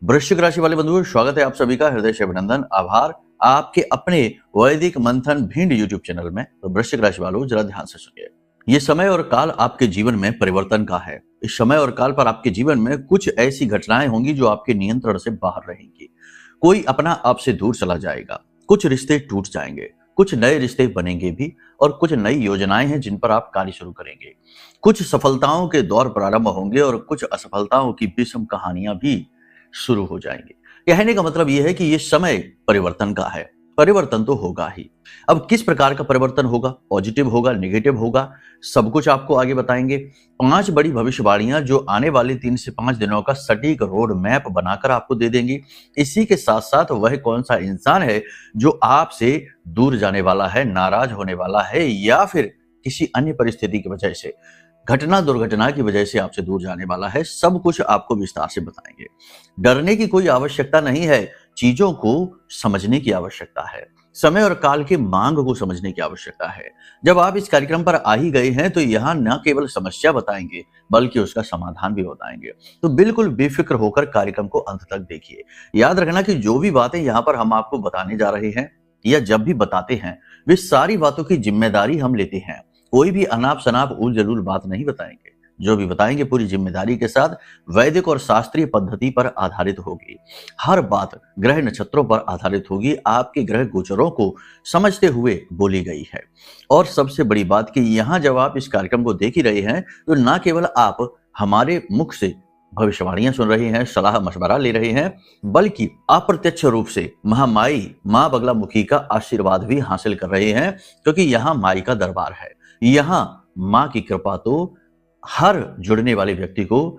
वृश्चिक राशि वाले बंधुओं, स्वागत है आप सभी का हृदय से अभिनंदन, आभार आपके अपने वैदिक मंथन भिंड यूट्यूब चैनल में। तो वृश्चिक राशि वालों, जरा ध्यान से सुनिए। ये समय और काल आपके जीवन में परिवर्तन का है। इस समय और काल पर आपके जीवन में कुछ ऐसी घटनाएं होंगी जो आपके नियंत्रण से बाहर रहेंगी। कोई अपना आपसे दूर चला जाएगा, कुछ रिश्ते टूट जाएंगे, कुछ नए रिश्ते बनेंगे भी, और कुछ नई योजनाएं हैं जिन पर आप कार्य शुरू करेंगे। कुछ सफलताओं के दौर प्रारंभ होंगे और कुछ असफलताओं की विषम कहानियां भी शुरू हो जाएंगे। कहने का मतलब यह है कि यह समय परिवर्तन का है। परिवर्तन तो होगा ही। अब किस प्रकार का परिवर्तन होगा, पॉजिटिव होगा, नेगेटिव होगा, सब कुछ आपको आगे बताएंगे। 5 बड़ी भविष्यवाणियां जो आने वाले 3 से 5 दिनों का सटीक रोड मैप बनाकर आपको दे देंगी। इसी के साथ साथ वह कौन सा इंसान है जो आपसे दूर जाने वाला है, नाराज होने वाला है, या फिर किसी अन्य परिस्थिति की वजह से, घटना दुर्घटना की वजह से आपसे दूर जाने वाला है, सब कुछ आपको विस्तार से बताएंगे। डरने की कोई आवश्यकता नहीं है, चीजों को समझने की आवश्यकता है। समय और काल की मांग को समझने की आवश्यकता है। जब आप इस कार्यक्रम पर आ ही गए हैं तो यहाँ न केवल समस्या बताएंगे बल्कि उसका समाधान भी बताएंगे। तो बिल्कुल बेफिक्र होकर कार्यक्रम को अंत तक देखिए। याद रखना कि जो भी बातें यहाँ पर हम आपको बताने जा रहे हैं या जब भी बताते हैं, वे सारी बातों की जिम्मेदारी हम लेते हैं। कोई भी अनाप शनाप उल जलूल बात नहीं बताएंगे। जो भी बताएंगे पूरी जिम्मेदारी के साथ वैदिक और शास्त्रीय पद्धति पर आधारित होगी। हर बात ग्रह नक्षत्रों पर आधारित होगी, आपके ग्रह गोचरों को समझते हुए बोली गई है। और सबसे बड़ी बात कि यहाँ जब आप इस कार्यक्रम को देख ही रहे हैं तो ना केवल आप हमारे मुख से भविष्यवाणियां सुन रहे हैं, सलाह मशवरा ले रहे हैं, बल्कि अप्रत्यक्ष रूप से महामाई मां बगलामुखी का आशीर्वाद भी हासिल कर रहे हैं, क्योंकि यहाँ माई का दरबार है। यहाँ मां की कृपा तो हर जुड़ने वाले व्यक्ति को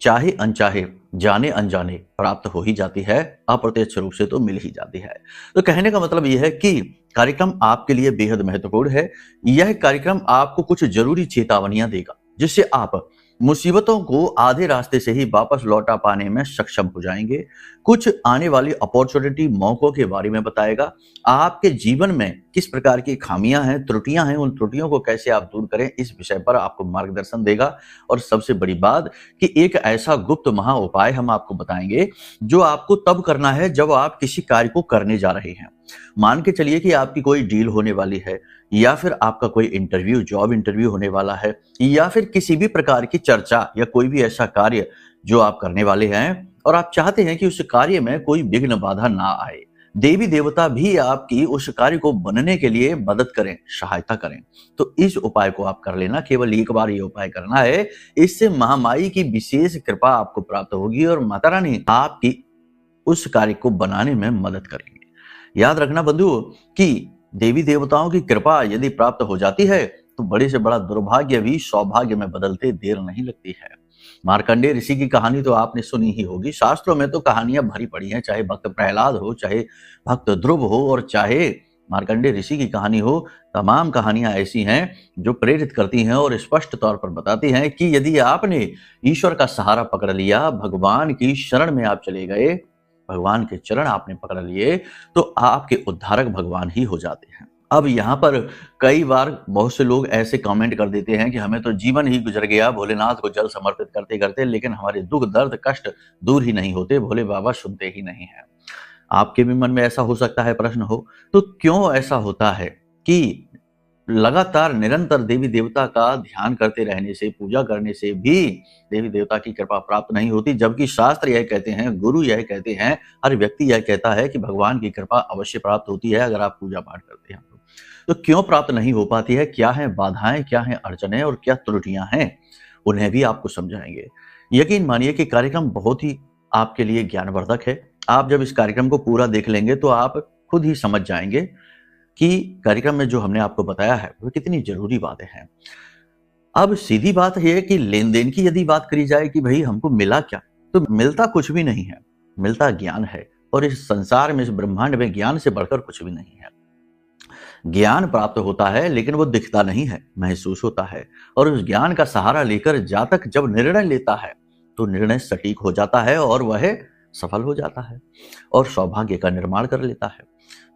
चाहे अनचाहे, जाने अनजाने प्राप्त हो ही जाती है, अप्रत्यक्ष रूप से तो मिल ही जाती है। तो कहने का मतलब यह है कि कार्यक्रम आपके लिए बेहद महत्वपूर्ण है। यह कार्यक्रम आपको कुछ जरूरी चेतावनियां देगा जिससे आप मुसीबतों को आधे रास्ते से ही वापस लौटा पाने में सक्षम हो जाएंगे। कुछ आने वाली अपॉर्चुनिटी, मौकों के बारे में बताएगा। आपके जीवन में किस प्रकार की खामियां हैं, त्रुटियां हैं, उन त्रुटियों को कैसे आप दूर करें, इस विषय पर आपको मार्गदर्शन देगा। और सबसे बड़ी बात कि एक ऐसा गुप्त महा उपाय हम आपको बताएंगे जो आपको तब करना है जब आप किसी कार्य को करने जा रहे हैं। मान के चलिए कि आपकी कोई डील होने वाली है, या फिर आपका कोई इंटरव्यू, जॉब इंटरव्यू होने वाला है, या फिर किसी भी प्रकार की चर्चा या कोई भी ऐसा कार्य जो आप करने वाले हैं और आप चाहते हैं कि उस कार्य में कोई विघ्न बाधा ना आए। देवी देवता भी आपकी उस कार्य को बनने के लिए मदद करें, सहायता करें। तो इस उपाय को आप कर लेना, केवल एक बार ये उपाय करना है। इससे महामाई की विशेष कृपा आपको प्राप्त होगी और माता रानी आपकी उस कार्य को बनाने में मदद करेंगे। याद रखना बंधुओं कि देवी देवताओं की कृपा यदि प्राप्त हो जाती है तो बड़े से बड़ा दुर्भाग्य भी सौभाग्य में बदलते देर नहीं लगती है। मार्कंडेय ऋषि की कहानी तो आपने सुनी ही होगी। शास्त्रों में तो कहानियां भरी पड़ी हैं, चाहे भक्त प्रहलाद हो, चाहे भक्त ध्रुव हो, और चाहे मार्कंडेय ऋषि की कहानी हो। तमाम कहानियां ऐसी हैं जो प्रेरित करती हैं और स्पष्ट तौर पर बताती हैं कि यदि आपने ईश्वर का सहारा पकड़ लिया, भगवान की शरण में आप चले गए, भगवान के चरण आपने पकड़ लिए, तो आपके उद्धारक भगवान ही हो जाते हैं। अब यहाँ पर कई बार बहुत से लोग ऐसे कमेंट कर देते हैं कि हमें तो जीवन ही गुजर गया भोलेनाथ को जल समर्पित करते करते, लेकिन हमारे दुख दर्द कष्ट दूर ही नहीं होते, भोले बाबा सुनते ही नहीं है। आपके भी मन में ऐसा हो सकता है प्रश्न हो, तो क्यों ऐसा होता है कि लगातार निरंतर देवी देवता का ध्यान करते रहने से, पूजा करने से भी देवी देवता की कृपा प्राप्त नहीं होती, जबकि शास्त्र यह कहते हैं, गुरु यह कहते हैं, हर व्यक्ति यह कहता है कि भगवान की कृपा अवश्य प्राप्त होती है अगर आप पूजा पाठ करते हैं। तो क्यों प्राप्त नहीं हो पाती है, क्या है बाधाएं, क्या है अड़चने और क्या त्रुटियां हैं, उन्हें भी आपको समझाएंगे। यकीन मानिए कि कार्यक्रम बहुत ही आपके लिए ज्ञानवर्धक है। आप जब इस कार्यक्रम को पूरा देख लेंगे तो आप खुद ही समझ जाएंगे कि कार्यक्रम में जो हमने आपको बताया है वो कितनी जरूरी बातें हैं। अब सीधी बात यह है कि लेन देन की यदि बात करी जाए कि भाई हमको मिला क्या, तो मिलता कुछ भी नहीं है, मिलता ज्ञान है। और इस संसार में, इस ब्रह्मांड में ज्ञान से बढ़कर कुछ भी नहीं है। ज्ञान प्राप्त होता है लेकिन वो दिखता नहीं है, महसूस होता है। और उस ज्ञान का सहारा लेकर जातक जब निर्णय लेता है तो निर्णय सटीक हो जाता है और वह सफल हो जाता है और सौभाग्य का निर्माण कर लेता है।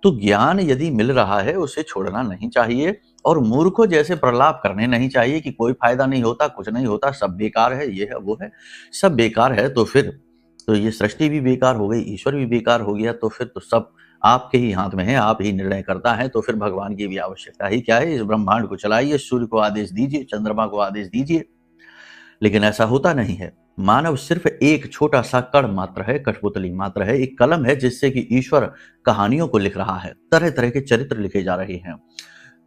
तो ज्ञान यदि मिल रहा है उसे छोड़ना नहीं चाहिए और मूर्खों जैसे प्रलाप करने नहीं चाहिए कि कोई फायदा नहीं होता, कुछ नहीं होता, सब बेकार है, ये है वो है। सब बेकार है तो फिर तो ये सृष्टि भी बेकार हो गई, ईश्वर भी बेकार हो गया, तो फिर तो सब आपके ही हाथ में है, आप ही निर्णय करता है, तो फिर भगवान की भी आवश्यकता ही क्या है। इस ब्रह्मांड को चलाइए, सूर्य को आदेश दीजिए, चंद्रमा को आदेश दीजिए, लेकिन ऐसा होता नहीं है। मानव सिर्फ एक छोटा सा कण मात्र है, कठपुतली मात्र है, एक कलम है जिससे कि ईश्वर कहानियों को लिख रहा है, तरह तरह के चरित्र लिखे जा रहे हैं।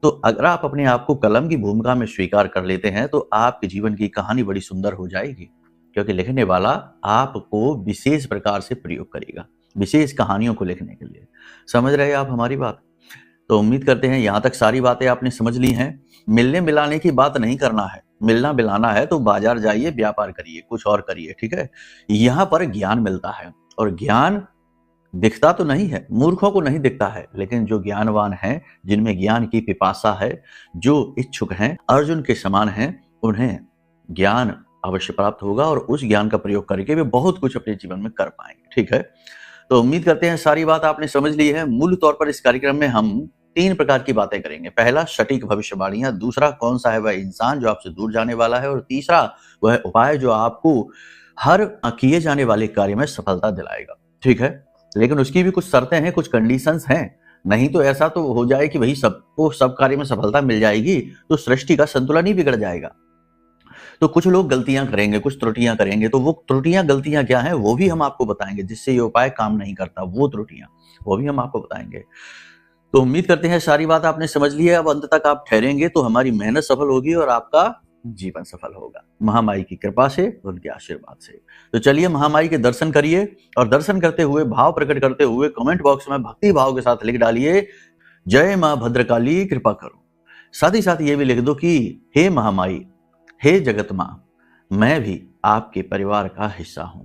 तो अगर आप अपने आप को कलम की भूमिका में स्वीकार कर लेते हैं तो आपके जीवन की कहानी बड़ी सुंदर हो जाएगी, क्योंकि लिखने वाला आपको विशेष प्रकार से प्रयोग करेगा, विशेष कहानियों को लिखने के लिए। समझ रहे हैं आप हमारी बात? तो उम्मीद करते हैं यहाँ तक सारी बातें आपने समझ ली हैं। मिलने मिलाने की बात नहीं करना है, मिलना मिलाना है तो बाजार जाइए, व्यापार करिए, कुछ और करिए, ठीक है। यहाँ पर ज्ञान मिलता है, और ज्ञान दिखता तो नहीं है, मूर्खों को नहीं दिखता है, लेकिन जो ज्ञानवान हैं, जिनमें ज्ञान की पिपासा है, जो इच्छुक हैं, अर्जुन के समान हैं, उन्हें ज्ञान अवश्य प्राप्त होगा, और उस ज्ञान का प्रयोग करके वे बहुत कुछ अपने जीवन में कर पाएंगे, ठीक है। तो उम्मीद करते हैं सारी बात आपने समझ ली है। मूल तौर पर इस कार्यक्रम में हम 3 प्रकार की बातें करेंगे। पहला, सटीक भविष्यवाणियां। दूसरा, कौन सा है वह इंसान जो आपसे दूर जाने वाला है। और तीसरा, वह उपाय जो आपको हर किए जाने वाले कार्य में सफलता दिलाएगा, ठीक है। लेकिन उसकी भी कुछ शर्तें हैं, कुछ कंडीशंस हैं, नहीं तो ऐसा तो हो जाए कि वही सबको सब कार्य में सफलता मिल जाएगी तो सृष्टि का संतुलन ही बिगड़ जाएगा। तो कुछ लोग गलतियां करेंगे, कुछ त्रुटियां करेंगे, तो वो त्रुटियां गलतियां क्या हैं वो भी हम आपको बताएंगे, जिससे ये उपाय काम नहीं करता, वो त्रुटियां वो भी हम आपको बताएंगे। तो उम्मीद करते हैं सारी बात आपने समझ ली है। अब अंत तक आप ठहरेंगे तो हमारी मेहनत सफल होगी और आपका जीवन सफल होगा, महामाई की कृपा से, उनके आशीर्वाद से। तो चलिए महामाई के दर्शन करिए, और दर्शन करते हुए, भाव प्रकट करते हुए कमेंट बॉक्स में भक्ति भाव के साथ लिख डालिए, जय मां भद्रकाली कृपा करो। साथ ही साथ ये भी लिख दो कि हे महामाई, हे जगत मां, मैं भी आपके परिवार का हिस्सा हूं।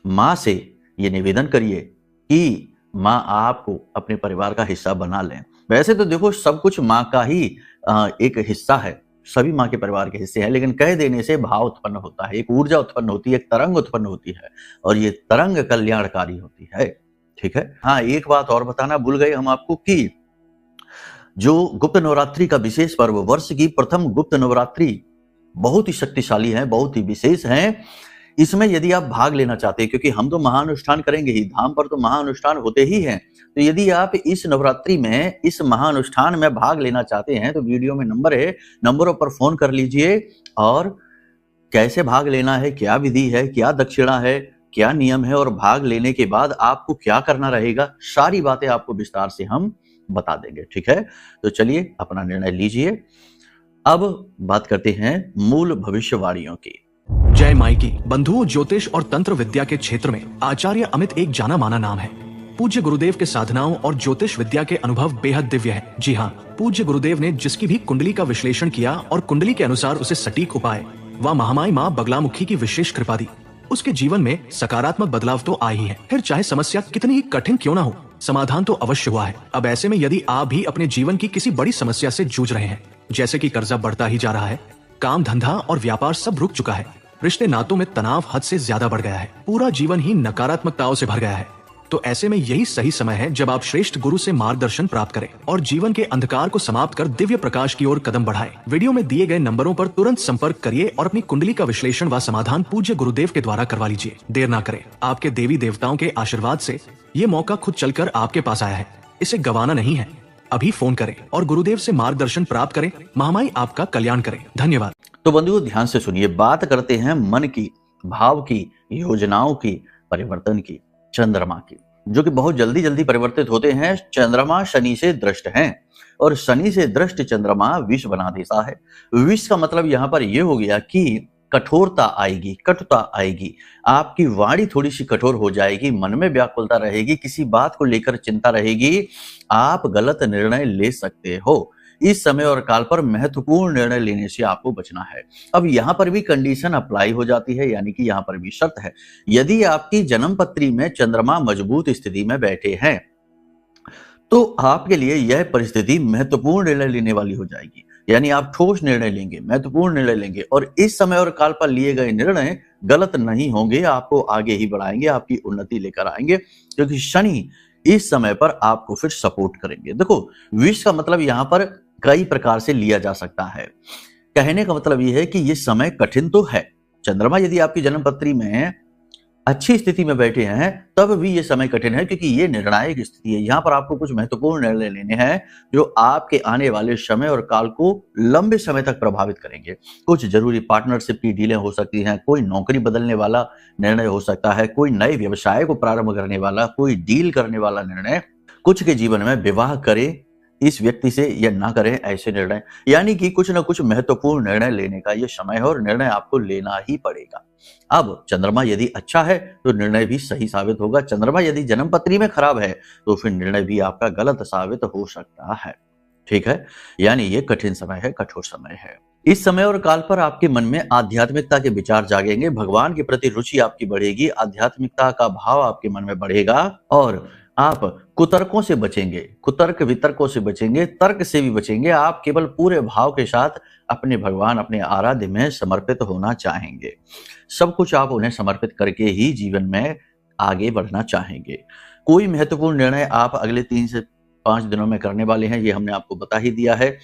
मां से ये निवेदन करिए कि मां आपको अपने परिवार का हिस्सा बना लें। वैसे तो देखो सब कुछ मां का ही एक हिस्सा है, सभी मां के परिवार के हिस्से हैं, लेकिन कह देने से भाव उत्पन्न होता है, एक ऊर्जा उत्पन्न होती है, एक तरंग उत्पन्न होती है, और ये तरंग कल्याणकारी होती है, ठीक है। हाँ, एक बात और बताना भूल गए हम आपको कि जो गुप्त नवरात्रि का विशेष पर्व, वर्ष की प्रथम गुप्त नवरात्रि बहुत ही शक्तिशाली है, बहुत ही विशेष है। इसमें यदि आप भाग लेना चाहते हैं, क्योंकि हम तो महाअनुष्ठान करेंगे ही, धाम पर तो महाअनुष्ठान होते ही हैं, तो यदि आप इस नवरात्रि में इस महाअनुष्ठान में भाग लेना चाहते हैं तो वीडियो में नंबर है, नंबरों पर फोन कर लीजिए। और कैसे भाग लेना है, क्या विधि है, क्या दक्षिणा है, क्या नियम है, और भाग लेने के बाद आपको क्या करना रहेगा, सारी बातें आपको विस्तार से हम बता देंगे, ठीक है। तो चलिए अपना निर्णय लीजिए। अब बात करते हैं मूल भविष्यवाणियों की। जय माई की। बंधुओं, ज्योतिष और तंत्र विद्या के क्षेत्र में आचार्य अमित एक जाना माना नाम है। पूज्य गुरुदेव के साधनाओं और ज्योतिष विद्या के अनुभव बेहद दिव्य है। जी हाँ, पूज्य गुरुदेव ने जिसकी भी कुंडली का विश्लेषण किया और कुंडली के अनुसार उसे सटीक उपाय व महामाई माँ बगलामुखी की विशेष कृपा दी, उसके जीवन में सकारात्मक बदलाव तो आए ही है। फिर चाहे समस्या कितनी ही कठिन क्यों ना हो, समाधान तो अवश्य हुआ है। अब ऐसे में यदि आप भी अपने जीवन की किसी बड़ी समस्या से जूझ रहे हैं, जैसे कि कर्जा बढ़ता ही जा रहा है, काम धंधा और व्यापार सब रुक चुका है, रिश्ते नातों में तनाव हद से ज्यादा बढ़ गया है, पूरा जीवन ही नकारात्मकताओं से भर गया है, तो ऐसे में यही सही समय है जब आप श्रेष्ठ गुरु से मार्गदर्शन प्राप्त करें और जीवन के अंधकार को समाप्त कर दिव्य प्रकाश की ओर कदम बढ़ाएं। वीडियो में दिए गए नंबरों पर तुरंत संपर्क करिए और अपनी कुंडली का विश्लेषण व समाधान पूज्य गुरुदेव के द्वारा करवा लीजिए। देर ना करें, आपके देवी देवताओं के आशीर्वाद से ये मौका खुद चलकर आपके पास आया है, इसे गंवाना नहीं है। अभी फोन करें और गुरुदेव से मार्गदर्शन प्राप्त करें। महामाई आपका कल्याण करें। धन्यवाद। तो बंधुओं ध्यान से सुनिए, बात करते हैं मन की, भाव की, योजनाओं की, परिवर्तन की, चंद्रमा की, जो कि बहुत जल्दी जल्दी परिवर्तित होते हैं। चंद्रमा शनि से दृष्ट हैं, और शनि से दृष्ट चंद्रमा विष बना देता है। विष का मतलब यहाँ पर यह हो गया कि कठोरता आएगी, कटुता आएगी, आपकी वाणी थोड़ी सी कठोर हो जाएगी, मन में व्याकुलता रहेगी, किसी बात को लेकर चिंता रहेगी, आप गलत निर्णय ले सकते हो। इस समय और काल पर महत्वपूर्ण निर्णय लेने से आपको बचना है। अब यहाँ पर भी कंडीशन अप्लाई हो जाती है, यानी कि यहाँ पर भी शर्त है। यदि आपकी जन्म पत्री में चंद्रमा मजबूत स्थिति में बैठे हैं तो आपके लिए यह परिस्थिति महत्वपूर्ण निर्णय लेने वाली हो जाएगी, यानी आप ठोस निर्णय लेंगे, महत्वपूर्ण निर्णय लेंगे, और इस समय और काल पर लिए गए निर्णय गलत नहीं होंगे, आपको आगे ही बढ़ाएंगे, आपकी उन्नति लेकर आएंगे, क्योंकि शनि इस समय पर आपको फिर सपोर्ट करेंगे। देखो, विष का मतलब यहाँ पर कई प्रकार से लिया जा सकता है। कहने का मतलब यह है कि यह समय कठिन तो है। चंद्रमा यदि आपकी जन्म पत्री में अच्छी स्थिति में बैठे हैं तब भी ये समय कठिन है, क्योंकि ये निर्णायक स्थिति है। यहाँ पर आपको कुछ महत्वपूर्ण निर्णय लेने हैं जो आपके आने वाले समय और काल को लंबे समय तक प्रभावित करेंगे। कुछ जरूरी पार्टनरशिप की डीलें हो सकती हैं, कोई नौकरी बदलने वाला निर्णय हो सकता है, कोई नए व्यवसाय को प्रारंभ करने वाला, कोई डील करने वाला निर्णय, कुछ के जीवन में विवाह करें इस व्यक्ति से या ना करें ऐसे निर्णय, यानी कि कुछ ना कुछ महत्वपूर्ण निर्णय लेने का ये समय है और निर्णय आपको लेना ही पड़ेगा। अब चंद्रमा यदि अच्छा है तो निर्णय भी सही साबित होगा, चंद्रमा यदि जन्म पत्री में खराब है तो फिर निर्णय भी आपका गलत साबित हो सकता है। ठीक है, यानी ये कठिन समय है, कठोर समय है। इस समय और काल पर आपके मन में आध्यात्मिकता के विचार जागेंगे, भगवान के प्रति रुचि आपकी बढ़ेगी, आध्यात्मिकता का भाव आपके मन में बढ़ेगा और आप कुतर्कों से बचेंगे, कुतर्क वितर्कों से बचेंगे, तर्क से भी बचेंगे। आप केवल पूरे भाव के साथ अपने भगवान, अपने आराध्य में समर्पित होना चाहेंगे। सब कुछ आप उन्हें समर्पित करके ही जीवन में आगे बढ़ना चाहेंगे। कोई महत्वपूर्ण निर्णय आप अगले 3 से 5 दिनों में करने वाले हैं, ये हमने आपको बता ही दिया है।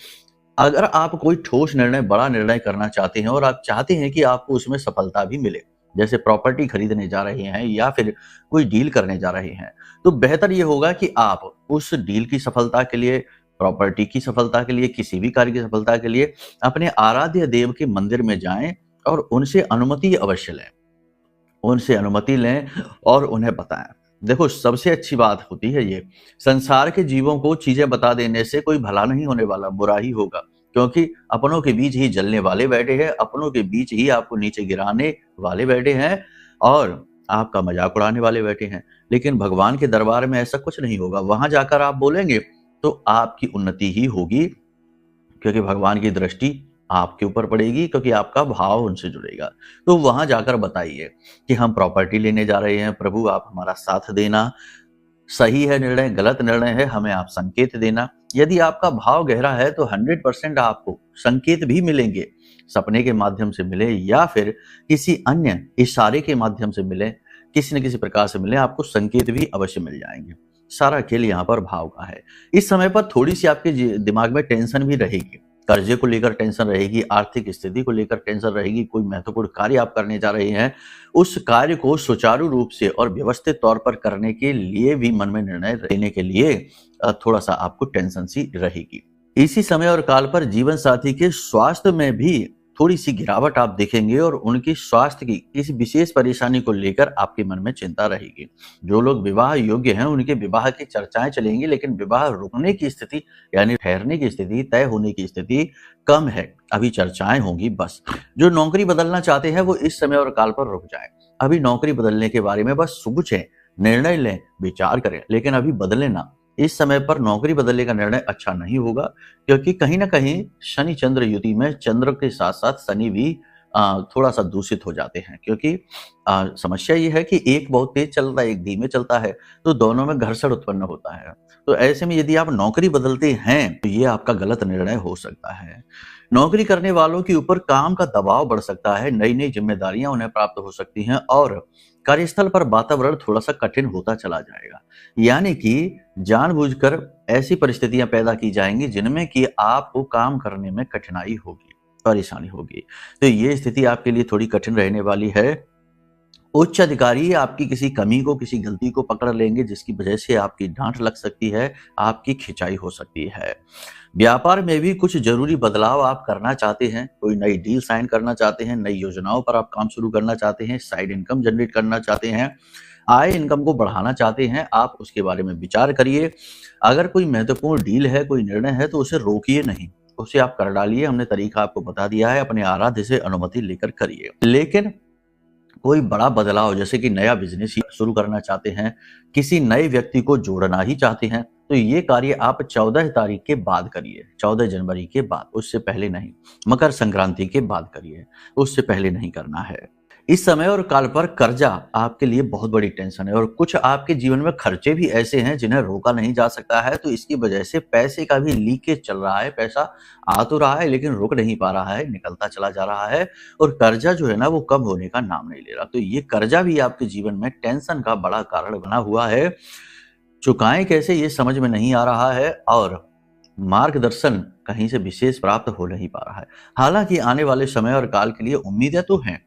अगर आप कोई ठोस निर्णय, बड़ा निर्णय करना चाहते हैं और आप चाहते हैं कि आपको उसमें सफलता भी मिले, जैसे प्रॉपर्टी खरीदने जा रहे हैं या फिर कोई डील करने जा रहे हैं, तो बेहतर ये होगा कि आप उस डील की सफलता के लिए, प्रॉपर्टी की सफलता के लिए, किसी भी कार्य की सफलता के लिए अपने आराध्य देव के मंदिर में जाएं और उनसे अनुमति अवश्य लें, उनसे अनुमति लें और उन्हें बताएं। देखो, सबसे अच्छी बात होती है ये, संसार के जीवों को चीजें बता देने से कोई भला नहीं होने वाला, बुरा ही होगा, क्योंकि अपनों के बीच ही जलने वाले बैठे हैं, अपनों के बीच ही आपको नीचे गिराने वाले बैठे हैं और आपका मजाक उड़ाने वाले बैठे हैं। लेकिन भगवान के दरबार में ऐसा कुछ नहीं होगा। वहां जाकर आप बोलेंगे तो आपकी उन्नति ही होगी, क्योंकि भगवान की दृष्टि आपके ऊपर पड़ेगी, क्योंकि आपका भाव उनसे जुड़ेगा। तो वहां जाकर बताइए कि हम प्रॉपर्टी लेने जा रहे हैं, प्रभु आप हमारा साथ देना, सही है निर्णय, गलत निर्णय है, हमें आप संकेत देना। यदि आपका भाव गहरा है तो 100% आपको संकेत भी मिलेंगे, सपने के माध्यम से मिले या फिर किसी अन्य इशारे के माध्यम से मिले, किसी न किसी प्रकार से मिले, आपको संकेत भी अवश्य मिल जाएंगे। सारा खेल यहाँ पर भाव का है। इस समय पर थोड़ी सी आपके दिमाग में टेंशन भी रहेगी, कर्जे को लेकर टेंशन रहेगी, आर्थिक स्थिति को लेकर टेंशन रहेगी। कोई महत्वपूर्ण कार्य आप करने जा रहे हैं, उस कार्य को सुचारू रूप से और व्यवस्थित तौर पर करने के लिए भी मन में निर्णय लेने के लिए थोड़ा सा आपको टेंशन सी रहेगी। इसी समय और काल पर जीवन साथी के स्वास्थ्य में भी थोड़ी सी गिरावट आप देखेंगे और उनकी स्वास्थ्य की किसी विशेष परेशानी को लेकर आपके मन में चिंता रहेगी। जो लोग विवाह योग्य हैं उनके विवाह की चर्चाएं चलेंगी, लेकिन विवाह रुकने की स्थिति यानी ठहरने की स्थिति, तय होने की स्थिति कम है, अभी चर्चाएं होंगी बस। जो नौकरी बदलना चाहते हैं वो इस समय और काल पर रुक जाए, अभी नौकरी बदलने के बारे में बस सोचें, निर्णय लें, विचार करें, लेकिन अभी बदले ना। इस समय पर नौकरी बदलने का निर्णय अच्छा नहीं होगा, क्योंकि कहीं ना कहीं शनि चंद्र युति में चंद्र के साथ साथ शनि भी थोड़ा सा दूषित हो जाते हैं, क्योंकि समस्या ये है कि एक बहुत तेज चलता है, एक धीमे चलता है, तो दोनों में घर्षण उत्पन्न होता है। तो ऐसे में यदि आप नौकरी बदलते हैं तो ये आपका गलत निर्णय हो सकता है। नौकरी करने वालों के ऊपर काम का दबाव बढ़ सकता है, नई नई जिम्मेदारियां उन्हें प्राप्त हो सकती हैं और कार्यस्थल पर वातावरण थोड़ा सा कठिन होता चला जाएगा, यानी कि जानबूझकर ऐसी परिस्थितियां पैदा की जाएंगी जिनमें कि आपको काम करने में कठिनाई होगी, परेशानी होगी। तो ये स्थिति आपके लिए थोड़ी कठिन रहने वाली है। उच्च अधिकारी आपकी किसी कमी को, किसी गलती को पकड़ लेंगे, जिसकी वजह से आपकी डांट लग सकती है, आपकी खिंचाई हो सकती है। व्यापार में भी कुछ जरूरी बदलाव आप करना चाहते हैं, कोई नई डील साइन करना चाहते हैं, नई योजनाओं पर आप काम शुरू करना चाहते हैं, साइड इनकम जनरेट करना चाहते हैं, आय इनकम को बढ़ाना चाहते हैं, आप उसके बारे में विचार करिए। अगर कोई महत्वपूर्ण डील है, कोई निर्णय है, तो उसे रोकिए नहीं, उसे आप कर डालिए। हमने तरीका आपको बता दिया है, अपने आराध्य से अनुमति लेकर करिए। लेकिन कोई बड़ा बदलाव जैसे कि नया बिजनेस शुरू करना चाहते हैं, किसी नए व्यक्ति को जोड़ना ही चाहते हैं, तो ये कार्य आप 14 तारीख के बाद करिए, 14 जनवरी के बाद, उससे पहले नहीं। मकर संक्रांति के बाद करिए, उससे पहले नहीं करना है। इस समय और काल पर कर्जा आपके लिए बहुत बड़ी टेंशन है और कुछ आपके जीवन में खर्चे भी ऐसे हैं जिन्हें रोका नहीं जा सकता है, तो इसकी वजह से पैसे का भी लीकेज चल रहा है। पैसा आ तो रहा है लेकिन रुक नहीं पा रहा है, निकलता चला जा रहा है और कर्जा जो है ना वो कम होने का नाम नहीं ले रहा। तो ये कर्जा भी आपके जीवन में टेंशन का बड़ा कारण बना हुआ है। चुकाएं कैसे ये समझ में नहीं आ रहा है और मार्गदर्शन कहीं से विशेष प्राप्त हो नहीं पा रहा है। हालांकि आने वाले समय और काल के लिए उम्मीदें तो हैं,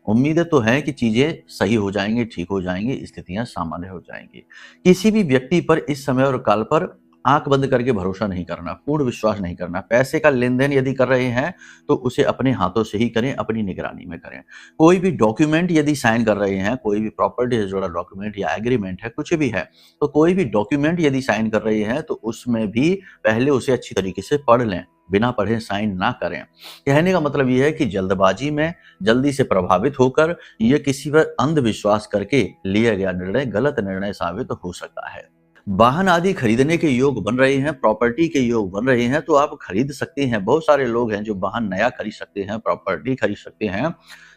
उम्मीदें तो हैं कि चीजें सही हो जाएंगी, ठीक हो जाएंगी, स्थितियां सामान्य हो जाएंगी। किसी भी व्यक्ति पर इस समय और काल पर आंख बंद करके भरोसा नहीं करना, पूर्ण विश्वास नहीं करना। पैसे का लेन देन यदि कर रहे हैं तो उसे अपने हाथों से ही करें, अपनी निगरानी में करें। कोई भी डॉक्यूमेंट यदि साइन कर रहे हैं, कोई भी प्रॉपर्टी से जुड़ा डॉक्यूमेंट या एग्रीमेंट है, कुछ भी है, तो कोई भी डॉक्यूमेंट यदि साइन कर रहे हैं तो उसमें भी पहले उसे अच्छी तरीके से पढ़ लें, बिना पढ़े साइन ना करें। कहने का मतलब यह है कि जल्दबाजी में, जल्दी से प्रभावित होकर या किसी पर अंधविश्वास करके लिया गया निर्णय गलत निर्णय साबित हो सकता है। वाहन आदि खरीदने के योग बन रहे हैं, प्रॉपर्टी के योग बन रहे हैं तो आप खरीद सकते हैं। बहुत सारे लोग हैं जो वाहन नया खरीद सकते हैं, प्रॉपर्टी खरीद सकते हैं।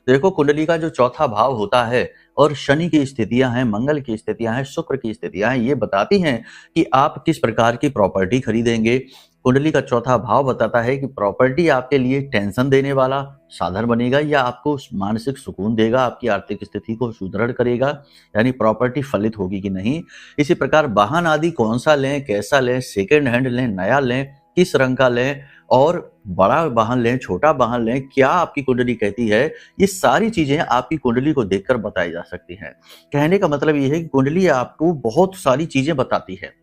देखो, कुंडली का जो चौथा भाव होता है और शनि की स्थितियां हैं, मंगल की स्थितियां हैं, शुक्र की स्थितियां हैं, ये बताती हैं कि आप किस प्रकार की प्रॉपर्टी खरीदेंगे। कुंडली का चौथा भाव बताता है कि प्रॉपर्टी आपके लिए टेंशन देने वाला साधन बनेगा या आपको मानसिक सुकून देगा, आपकी आर्थिक स्थिति को सुदृढ़ करेगा, यानी प्रॉपर्टी फलित होगी कि नहीं। इसी प्रकार वाहन आदि कौन सा लें, कैसा लें, सेकेंड हैंड लें, नया लें, किस रंग का लें, और बड़ा वाहन लें, छोटा वाहन लें, क्या आपकी कुंडली कहती है, ये सारी चीजें आपकी कुंडली को देखकर बताई जा सकती हैं। कहने का मतलब ये है कि कुंडली आपको बहुत सारी चीजें बताती है।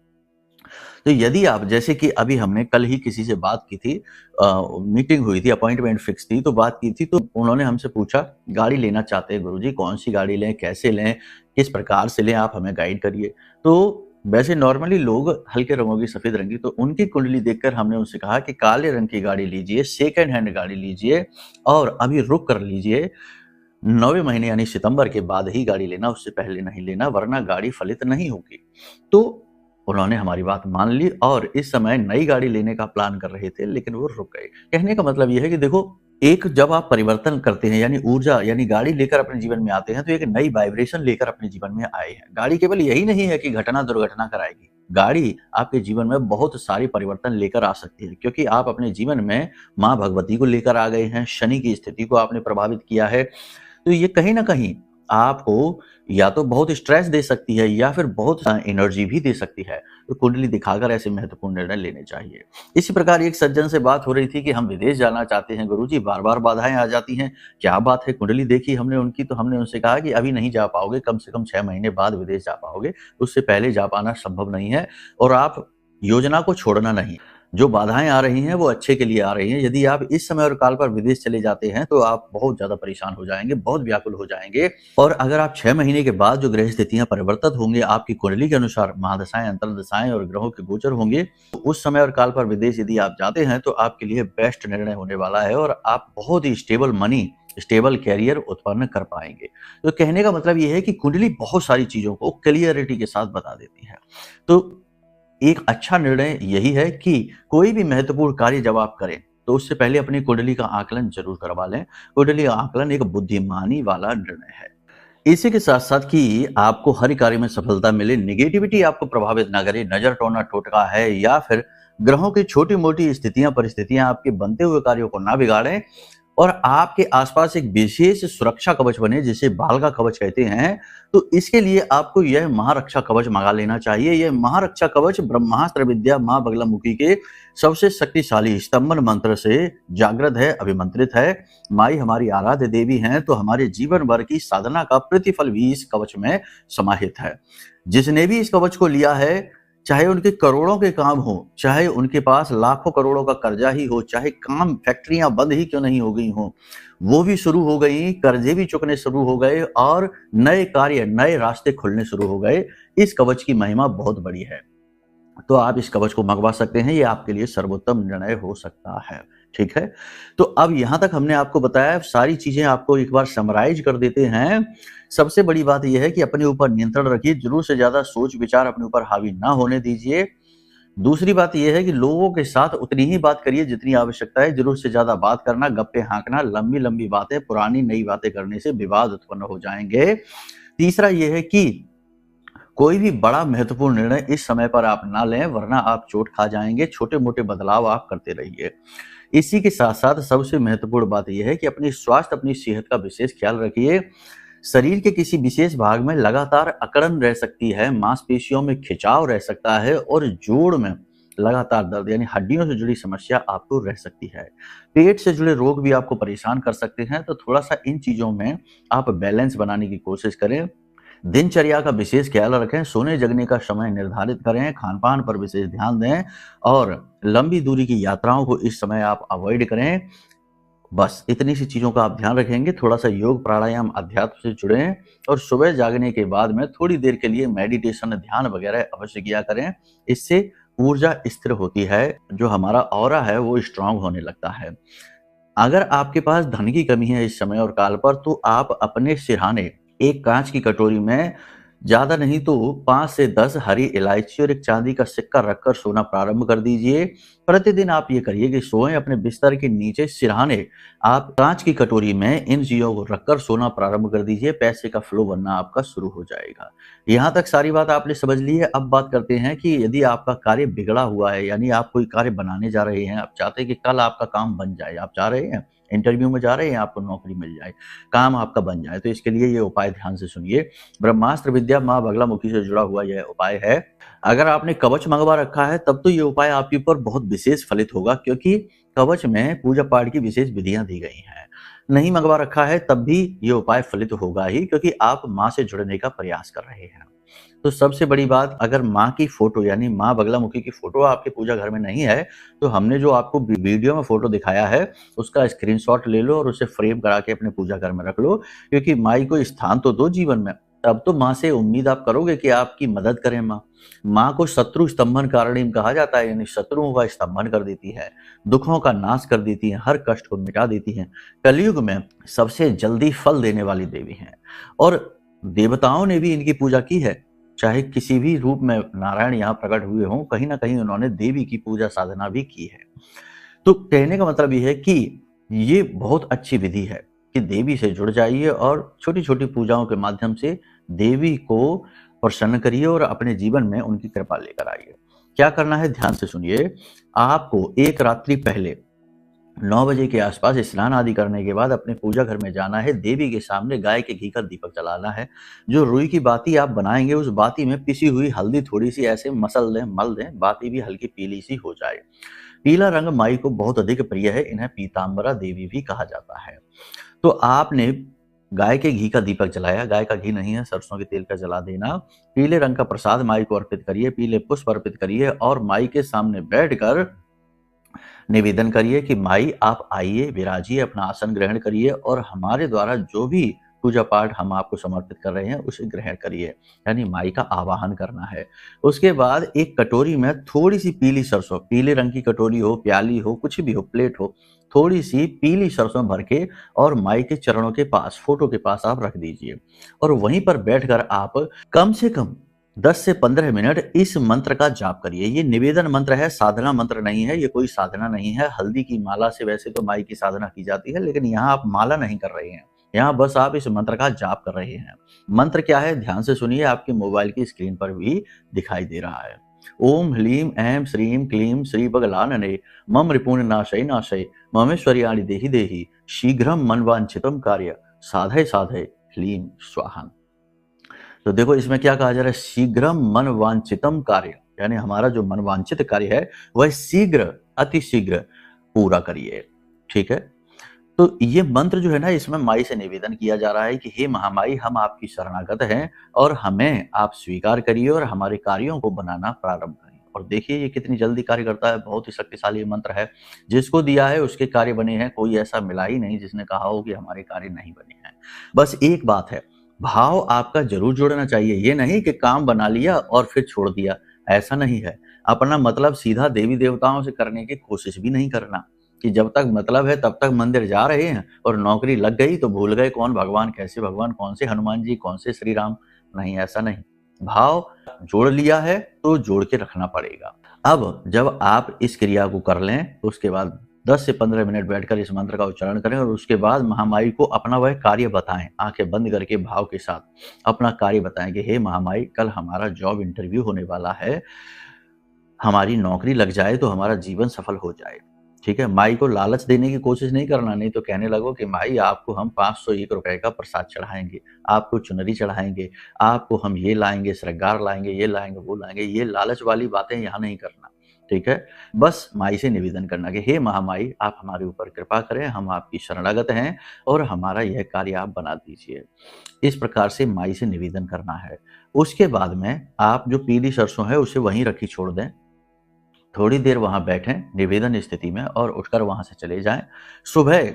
तो यदि आप, जैसे कि अभी हमने कल ही किसी से बात की थी, मीटिंग हुई थी, अपॉइंटमेंट फिक्स थी, तो बात की थी, तो उन्होंने हमसे पूछा गाड़ी लेना चाहते हैं गुरुजी, कौन सी गाड़ी लें, कैसे लें, किस प्रकार से लें, आप हमें गाइड करिए। तो वैसे नॉर्मली लोग हल्के रंगों की, सफेद रंग की, तो उनकी कुंडली देखकर हमने उनसे कहा कि काले रंग की गाड़ी लीजिए, सेकेंड हैंड गाड़ी लीजिए और अभी रुक कर लीजिए। 9वें महीने यानी सितंबर के बाद ही गाड़ी लेना, उससे पहले नहीं लेना, वरना गाड़ी फलित नहीं होगी। तो उन्होंने हमारी बात मान ली और इस समय नई गाड़ी लेने का प्लान कर रहे थे, लेकिन वो रुक गए। कहने का मतलब यह है कि देखो, एक जब आप परिवर्तन करते हैं, यानी ऊर्जा, यानी गाड़ी लेकर अपने जीवन में आते हैं, तो एक नई वाइब्रेशन लेकर अपने जीवन में आए हैं। गाड़ी केवल यही नहीं है कि घटना दुर्घटना कराएगी, गाड़ी आपके जीवन में बहुत सारी परिवर्तन लेकर आ सकती है, क्योंकि आप अपने जीवन में माँ भगवती को लेकर आ गए हैं, शनि की स्थिति को आपने प्रभावित किया है। तो ये कहीं ना कहीं आपको या तो बहुत स्ट्रेस दे सकती है या फिर बहुत एनर्जी भी दे सकती है। तो कुंडली दिखाकर ऐसे महत्वपूर्ण निर्णय लेने चाहिए। इसी प्रकार एक सज्जन से बात हो रही थी कि हम विदेश जाना चाहते हैं गुरुजी, बार-बार बाधाएं आ जाती हैं, क्या बात है। कुंडली देखी हमने उनकी, तो हमने उनसे कहा कि अभी नहीं जा पाओगे, कम से कम 6 महीने बाद विदेश जा पाओगे, उससे पहले जा पाना संभव नहीं है। और आप योजना को छोड़ना नहीं, जो बाधाएं आ रही हैं वो अच्छे के लिए आ रही हैं। यदि आप इस समय और काल पर विदेश चले जाते हैं तो आप बहुत ज्यादा परेशान हो जाएंगे, बहुत व्याकुल हो जाएंगे। और अगर आप 6 महीने के बाद जो ग्रह स्थितियां परिवर्तित होंगे, आपकी कुंडली के अनुसार महादशाएं, अंतर्दशाएं और ग्रहों के गोचर होंगे, तो उस समय और काल पर विदेश यदि आप जाते हैं तो आपके लिए बेस्ट निर्णय होने वाला है और आप बहुत ही स्टेबल मनी, स्टेबल कैरियर उत्पन्न कर पाएंगे। तो कहने का मतलब यह है कि कुंडली बहुत सारी चीजों को क्लियरिटी के साथ बता देती है। तो एक अच्छा निर्णय यही है कि कोई भी महत्वपूर्ण कार्य जब आप करें तो उससे पहले अपनी कुंडली का आकलन जरूर करवा लें। कुंडली का आकलन एक बुद्धिमानी वाला निर्णय है। इसी के साथ साथ कि आपको हर कार्य में सफलता मिले, निगेटिविटी आपको प्रभावित ना करे, नजर टोना टोटका है या फिर ग्रहों की छोटी मोटी स्थितियां, परिस्थितियां आपके बनते हुए कार्यों को ना बिगाड़ें और आपके आसपास एक विशेष सुरक्षा कवच बने, जिसे बाल का कवच कहते हैं। तो इसके लिए आपको यह महारक्षा कवच मंगा लेना चाहिए। यह महारक्षा कवच ब्रह्मास्त्र विद्या मां बगलामुखी के सबसे शक्तिशाली स्तंभन मंत्र से जागृत है, अभिमंत्रित है। माई हमारी आराध्य देवी हैं, तो हमारे जीवन भर की साधना का प्रतिफल भी इस कवच में समाहित है। जिसने भी इस कवच को लिया है, चाहे उनके करोड़ों के काम हो, चाहे उनके पास लाखों करोड़ों का कर्जा ही हो, चाहे काम, फैक्ट्रियां बंद ही क्यों नहीं हो गई हो, वो भी शुरू हो गई, कर्जे भी चुकने शुरू हो गए और नए कार्य, नए रास्ते खुलने शुरू हो गए। इस कवच की महिमा बहुत बड़ी है, तो आप इस कवच को मंगवा सकते हैं। ये आपके लिए सर्वोत्तम निर्णय हो सकता है। ठीक है, तो अब यहां तक हमने आपको बताया, सारी चीजें आपको एक बार समराइज कर देते हैं। सबसे बड़ी बात यह है कि अपने ऊपर नियंत्रण रखिए, जरूर से ज्यादा सोच विचार अपने ऊपर हावी ना होने दीजिए। दूसरी बात यह है कि लोगों के साथ उतनी ही बात करिए जितनी आवश्यकता है। जरूर से ज्यादा बात करना, गप्पे हाँकना, लंबी लंबी बातें, पुरानी नई बातें करने से विवाद उत्पन्न हो जाएंगे। तीसरा यह है कि कोई भी बड़ा महत्वपूर्ण निर्णय इस समय पर आप ना लें, वरना आप चोट खा जाएंगे। छोटे मोटे बदलाव आप करते रहिए। इसी के साथ साथ सबसे महत्वपूर्ण बात यह है कि अपनी स्वास्थ्य, अपनी सेहत का विशेष ख्याल रखिए। शरीर के किसी विशेष भाग में लगातार अकड़न रह सकती है, मांसपेशियों में खिंचाव रह सकता है और जोड़ में लगातार दर्द यानी हड्डियों से जुड़ी समस्या आपको रह सकती है। पेट से जुड़े रोग भी आपको परेशान कर सकते हैं, तो थोड़ा-सा इन चीज़ों में आप बैलेंस बनाने की कोशिश करें। दिनचर्या का विशेष ख्याल रखें, सोने-जगने का समय निर्धारित करें, खान-पान पर विशेष ध्यान दें और लंबी दूरी की यात्राओं को इस समय आप अवॉइड करें। बस इतनी सी चीज़ों का आप ध्यान रखेंगे, थोड़ा-सा योग, प्राणायाम, अध्यात्म से जुड़ें और सुबह जागने के बाद में थोड़ी देर के लिए मेडिटेशन, ध्यान वगैरह अवश्य किया करें। इससे ऊर्जा स्थिर होती है, जो हमारा ऑरा है वो स्ट्रॉन्ग होने लगता है। अगर आपके पास धन की कमी है इस समय और काल पर, तो आप अपने सिरहाने एक कांच की कटोरी में ज़्यादा नहीं तो 5 से 10 हरी इलायची और एक चांदी का सिक्का रखकर सोना प्रारंभ कर दीजिए। प्रतिदिन आप ये करिए कि सोएं अपने बिस्तर के नीचे सिरहाने आप कांच की कटोरी में इन चीज़ों को रखकर सोना प्रारंभ कर दीजिए, पैसे का फ्लो बनना आपका शुरू हो जाएगा। यहाँ तक सारी बात आपने समझ ली है। अब बात करते हैं कि यदि आपका कार्य बिगड़ा हुआ है, यानी आप कोई कार्य बनाने जा रहे हैं, आप चाहते हैं कि कल आपका काम बन जाए, आप चाह रहे हैं इंटरव्यू में जा रहे हैं, आपको नौकरी मिल जाए, काम आपका बन जाए, तो इसके लिए ये उपाय ध्यान से सुनिए। ब्रह्मास्त्र विद्या माँ बगलामुखी से जुड़ा हुआ यह उपाय है। अगर आपने कवच मंगवा रखा है तब तो ये उपाय आपके ऊपर बहुत विशेष फलित होगा, क्योंकि कवच में पूजा पाठ की विशेष विधियां दी गई हैं। नहीं मंगवा रखा है तब भी ये उपाय फलित होगा ही, क्योंकि आप माँ से जुड़ने का प्रयास कर रहे हैं। तो सबसे बड़ी बात, अगर माँ की फोटो यानी माँ बगलामुखी की फोटो आपके पूजा घर में नहीं है, तो हमने जो आपको वीडियो में फोटो दिखाया है उसका स्क्रीनशॉट ले लो और उसे फ्रेम करा के अपने पूजा घर में रख लो, क्योंकि माई को स्थान तो दो जीवन में। तब तो माँ से उम्मीद आप करोगे कि आपकी मदद करें माँ। माँ को शत्रु स्तंभन कारणीम कहा जाता है, यानी शत्रुओं का स्तंभन कर देती है, दुखों का नाश कर देती है, हर कष्ट को मिटा देती है। कलयुग में सबसे जल्दी फल देने वाली देवी हैं और देवताओं ने भी इनकी पूजा की है। चाहे किसी भी रूप में नारायण यहाँ प्रकट हुए हों, कहीं ना कहीं उन्होंने देवी की पूजा साधना भी की है। तो कहने का मतलब ये है कि ये बहुत अच्छी विधि है कि देवी से जुड़ जाइए और छोटी छोटी पूजाओं के माध्यम से देवी को प्रसन्न करिए और अपने जीवन में उनकी कृपा लेकर आइए। क्या करना है ध्यान से सुनिए। आपको एक रात्रि पहले 9 बजे के आसपास स्नान आदि करने के बाद अपने पूजा घर में जाना है। देवी के सामने गाय के घी का दीपक जलाना है। जो रुई की बाती आप बनाएंगे उस बाती में पिसी हुई हल्दी थोड़ी सी ऐसे मसल दें, मल दें, बाती भी हल्की पीली सी हो जाए। पीला रंग माई को बहुत अधिक प्रिय है, इन्हें पीताम्बरा देवी भी कहा जाता है। तो आपने गाय के घी का दीपक जलाया, गाय का घी नहीं है सरसों के तेल का जला देना। पीले रंग का प्रसाद माई को अर्पित करिए, पीले पुष्प अर्पित करिए और माई के सामने बैठकर निवेदन करिए कि माई आप आइए, विराजिए, अपना आसन ग्रहण करिए और हमारे द्वारा जो भी पूजा पाठ हम आपको समर्पित कर रहे हैं उसे ग्रहण करिए, यानी माई का आवाहन करना है। उसके बाद एक कटोरी में थोड़ी सी पीली सरसों, पीले रंग की कटोरी हो, प्याली हो, कुछ भी हो, प्लेट हो, थोड़ी सी पीली सरसों भर के और माई के चरणों के पास, फोटो के पास आप रख दीजिए और वहीं पर बैठकर आप कम से कम 10 से 15 मिनट इस मंत्र का जाप करिए। ये निवेदन मंत्र है, साधना मंत्र नहीं है, ये कोई साधना नहीं है। हल्दी की माला से वैसे तो माई की साधना की जाती है, लेकिन यहाँ आप माला नहीं कर रहे हैं, यहाँ बस आप इस मंत्र का जाप कर रहे हैं। मंत्र क्या है ध्यान से सुनिए, आपके मोबाइल की स्क्रीन पर भी दिखाई दे रहा है। ओम ह्लीम ऐं श्रीम क्लीम श्री बगलानने मम रिपुण नाशय नाशय ममेश्वर्याणि देहि देहि शीघ्रम मनवांछितम कार्य साधय साधय ह्लीम स्वाहा। तो देखो इसमें क्या कहा जा रहा है, शीघ्रम मन वांछितम कार्य, यानी हमारा जो मनवांछित कार्य है वह शीघ्र, अति शीघ्र पूरा करिए। ठीक है, तो ये मंत्र जो है ना, इसमें माई से निवेदन किया जा रहा है कि हे महामाई, हम आपकी शरणागत हैं और हमें आप स्वीकार करिए और हमारे कार्यों को बनाना प्रारंभ करिए। और देखिए ये कितनी जल्दी कार्य करता है, बहुत ही शक्तिशाली मंत्र है। जिसको दिया है उसके कार्य बने हैं, कोई ऐसा मिला ही नहीं जिसने कहा हो कि हमारे कार्य नहीं बने हैं। बस एक बात है, भाव आपका जरूर जोड़ना चाहिए। ये नहीं कि काम बना लिया और फिर छोड़ दिया, ऐसा नहीं है। अपना मतलब सीधा देवी देवताओं से करने की कोशिश भी नहीं करना कि जब तक मतलब है तब तक मंदिर जा रहे हैं और नौकरी लग गई तो भूल गए कौन भगवान, कैसे भगवान, कौन से हनुमान जी, कौन से श्री राम। नहीं, ऐसा नहीं। भाव जोड़ लिया है तो जोड़ के रखना पड़ेगा। अब जब आप इस क्रिया को कर लें तो उसके बाद 10 से 15 मिनट बैठकर इस मंत्र का उच्चारण करें और उसके बाद महामाई को अपना वह कार्य बताएं। आंखें बंद करके भाव के साथ अपना कार्य बताएं कि हे महामाई, कल हमारा जॉब इंटरव्यू होने वाला है, हमारी नौकरी लग जाए तो हमारा जीवन सफल हो जाए। ठीक है, माई को लालच देने की कोशिश नहीं करना, नहीं तो कहने लगो कि माई आपको हम 501 रुपए का प्रसाद चढ़ाएंगे, आपको चुनरी चढ़ाएंगे, आपको हम ये लाएंगे, श्रृंगार लाएंगे, ये लाएंगे, वो लाएंगे। ये लालच वाली बातें यहाँ नहीं करना। ठीक है। बस माई से निवेदन करना कि हे महामाई, आप हमारे ऊपर कृपा करें, हम आपकी शरणागत हैं और हमारा यह कार्य आप बना दीजिए। इस प्रकार से माई से निवेदन करना है। उसके बाद में आप जो पीली सरसों है उसे वहीं रखी छोड़ दें। थोड़ी देर वहां बैठें निवेदन स्थिति में और उठकर वहां से चले जाएं। सुबह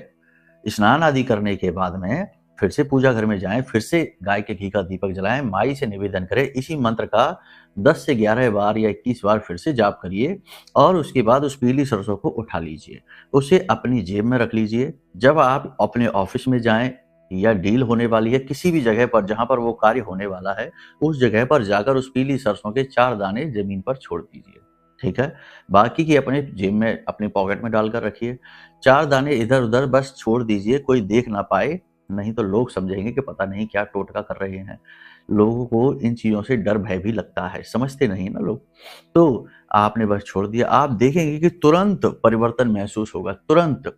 स्नान आदि करने के बाद में फिर से पूजा घर में जाएं, फिर से गाय के घी का दीपक जलाएं, माई से निवेदन करें। इसी मंत्र का 10 से 11 बार या 21 बार फिर से जाप करिए और उसके बाद उस पीली सरसों को उठा लीजिए, उसे अपनी जेब में रख लीजिए। जब आप अपने ऑफिस में जाएं या डील होने वाली है किसी भी जगह पर जहां पर वो कार्य होने वाला है, उस जगह पर जाकर उस पीली सरसों के 4 दाने जमीन पर छोड़ दीजिए, ठीक है। बाकी की अपने जेब में अपने पॉकेट में डालकर रखिए। 4 दाने इधर उधर बस छोड़ दीजिए, कोई देख ना पाए, नहीं तो लोग समझेंगे कि पता नहीं क्या टोटका कर रहे हैं। लोगों को इन चीजों से डर भय भी लगता है, समझते नहीं ना लोग। तो आपने बस छोड़ दिया, आप देखेंगे कि तुरंत परिवर्तन महसूस होगा। तुरंत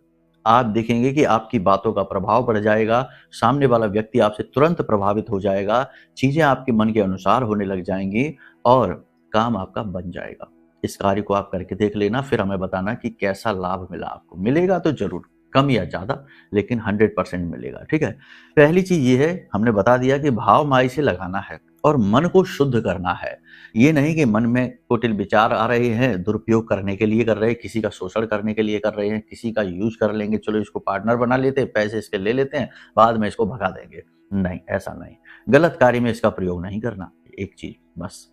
आप देखेंगे कि आपकी बातों का प्रभाव बढ़ जाएगा, सामने वाला व्यक्ति आपसे तुरंत प्रभावित हो जाएगा, चीजें आपके मन के अनुसार होने लग जाएंगी और काम आपका बन जाएगा। इस कार्य को आप करके देख लेना, फिर हमें बताना कि कैसा लाभ मिला आपको। मिलेगा तो जरूर, कम या ज्यादा, लेकिन 100% मिलेगा, ठीक है। पहली चीज ये है, हमने बता दिया कि भाव माई से लगाना है और मन को शुद्ध करना है। ये नहीं कि मन में कुटिल विचार आ रहे हैं, दुरुपयोग करने के लिए कर रहे हैं, किसी का शोषण करने के लिए कर रहे हैं, किसी का यूज कर लेंगे, चलो इसको पार्टनर बना लेते हैं, पैसे इसके ले लेते हैं, बाद में इसको भगा देंगे। नहीं, ऐसा नहीं, गलत कार्य में इसका प्रयोग नहीं करना। एक चीज बस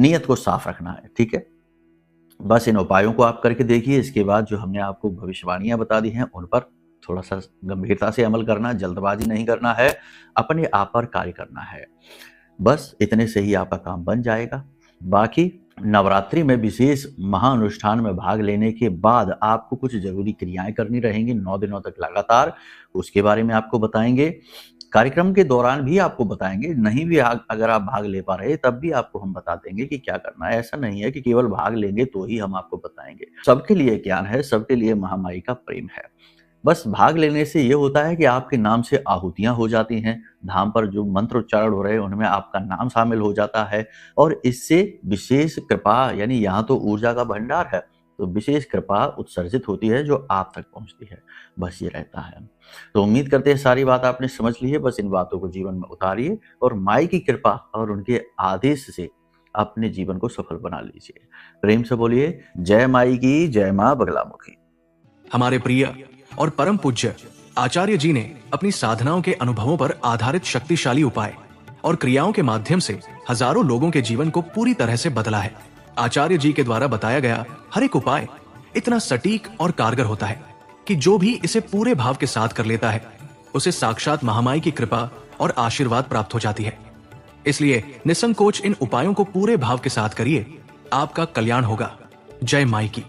नियत को साफ रखना है, ठीक है। बस इन उपायों को आप करके देखिए। इसके बाद जो हमने आपको भविष्यवाणियां बता दी हैं उन पर थोड़ा सा गंभीरता से अमल करना, जल्दबाजी नहीं करना है, अपने आप पर कार्य करना है। बस इतने से ही आपका काम बन जाएगा। बाकी नवरात्रि में विशेष महाअनुष्ठान में भाग लेने के बाद आपको कुछ जरूरी क्रियाएं करनी रहेंगी 9 दिनों तक लगातार, उसके बारे में आपको बताएंगे। कार्यक्रम के दौरान भी आपको बताएंगे, नहीं भी अगर आप भाग ले पा रहे तब भी आपको हम बता देंगे कि क्या करना है। ऐसा नहीं है कि केवल भाग लेंगे तो ही हम आपको बताएंगे। सबके लिए ज्ञान है, सबके लिए महामाई का प्रेम है। बस भाग लेने से ये होता है कि आपके नाम से आहुतियां हो जाती हैं, धाम पर जो मंत्र उच्चारण हो रहे हैं उनमें आपका नाम शामिल हो जाता है और इससे विशेष कृपा, यानी यहाँ तो ऊर्जा का भंडार है, तो विशेष कृपा उत्सर्जित होती है जो आप तक पहुंचती है। बस ये रहता है। तो उम्मीद करते हैं सारी बात आपने समझ ली है। बस इन बातों को जीवन में उतारिए और माई की कृपा और उनके आदेश से अपने जीवन को सफल बना लीजिए। प्रेम से बोलिए जय माई की, जय मां बगलामुखी। हमारे प्रिय और परम पूज्य आचार्य जी ने अपनी साधनाओं के अनुभवों पर आधारित शक्तिशाली उपाय और क्रियाओं के माध्यम से हजारों लोगों के जीवन को पूरी तरह से बदला है। आचार्य जी के द्वारा बताया गया हर एक उपाय इतना सटीक और कारगर होता है कि जो भी इसे पूरे भाव के साथ कर लेता है उसे साक्षात महामाई की कृपा और आशीर्वाद प्राप्त हो जाती है। इसलिए निसंकोच इन उपायों को पूरे भाव के साथ करिए, आपका कल्याण होगा। जय माई की।